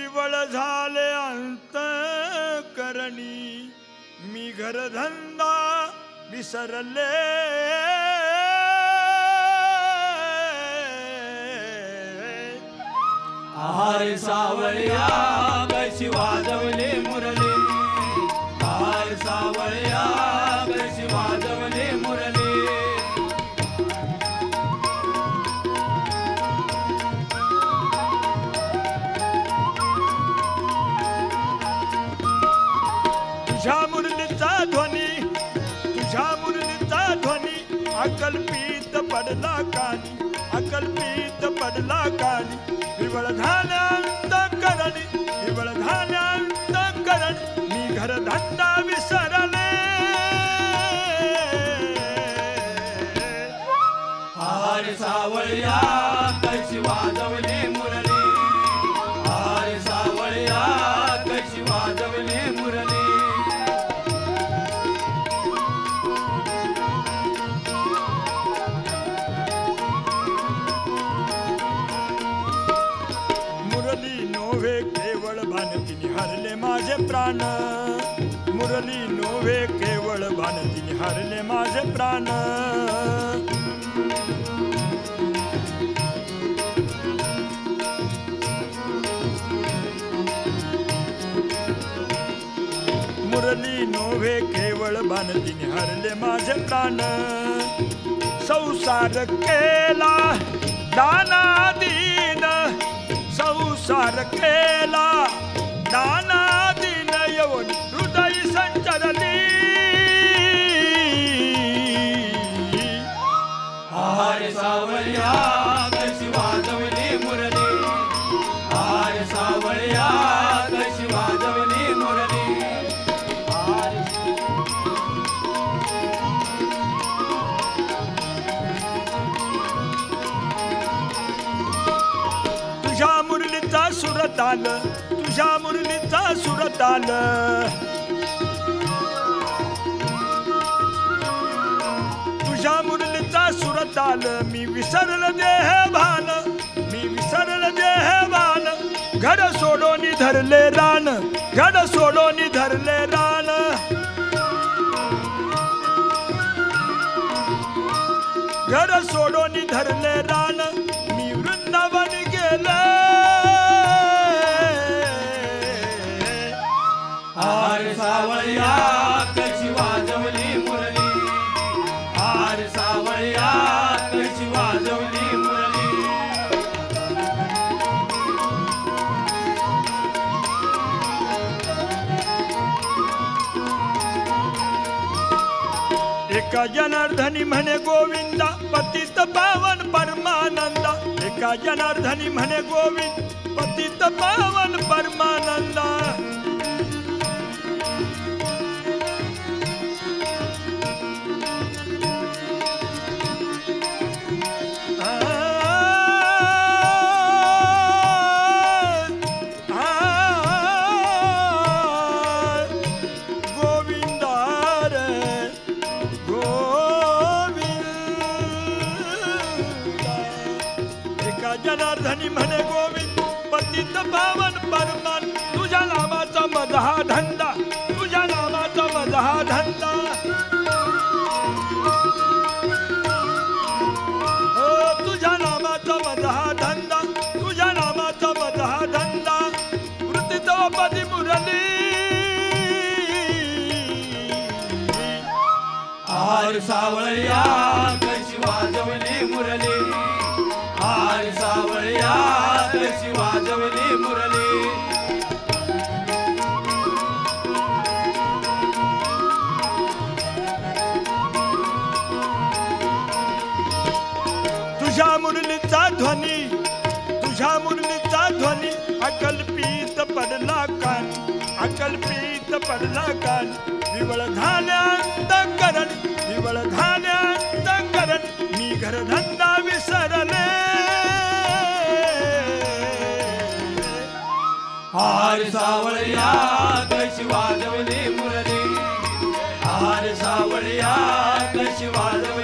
विवळ झाले अंतःकरणी मी घरधंदा विसरले आहार सावळ्या कशी वाजवले मुरली आहार सावळ्या कशी वाजवले मुरली तुझ्या मुरलीचा ध्वनी तुझ्या मुरलीचा ध्वनी अकल्पित पडला कानी अकल्पित पडला कानी विवळ झाल्यान्तकरणी विवळ झाल्यान्तकरणी मी घरधंदा विसरले आहार सावळ्या कशी वाजवले मुरली आहार सावळ्या कशी वाजवले मुरली मुरली नोव्हे केवळ भानतीने हरले माझे प्राण मुरली नोव्हे केवळ भानतीने हरले माझे प्राण मुरली नोव्हे केवळ भानतीने हरले माझे प्राण संसार केला दानादीन संसार केला दानादीन येऊन हृदय संचरली आहार सावळ्या कशी वाजवली मुरली आहार सावळ्या कशी वाजवली मुरली तुझ्या मुरलीचा सुरताल तुझ्या मुरलीचा सुरताल तुझ्या मुरलीचा सुरताल मी विसरल देह भान मी विसरल देह भान घर सोडोनी धरले रान घर सोडोनी धरले रान घर सोडोनी धरले रान मी वृंदावन गेले आहार सावळ्या कशी वाजवली मुरली आहार सावळ्या कशी वाजवली मुरली एका जनार्दनी म्हणे गोविंदा पतित पावन परमानंदा एका जनार्दनी म्हणे गोविंद पतित पावन परमानंदा जनार्दनी म्हणे गोविंद पतित पावन परमान तुझ्या नामाचा माझा हा धंदा तुझ्या नामाचा माझा हा धंदा हो तुझ्या नामाचा माझा हा धंदा तुझ्या नामाचा माझा हा धंदा वृत्तीतोपदी मुरली आहार सावळ्या कशी वाजवली मुरली आहार सावळ्या कशी वाजवली मुरली तुझ्या मुरलीचा ध्वनी तुझ्या मुरलीचा ध्वनी अकल्पित पडला कान अकल्पित पडला कान विवळ झाल्यान्तकरण विवळ झाल्यान्तकरण मी घरधंदा विसरले आहार सावळ्या कशी वाजवली मुरली आहार सावळ्या कशी वाजवली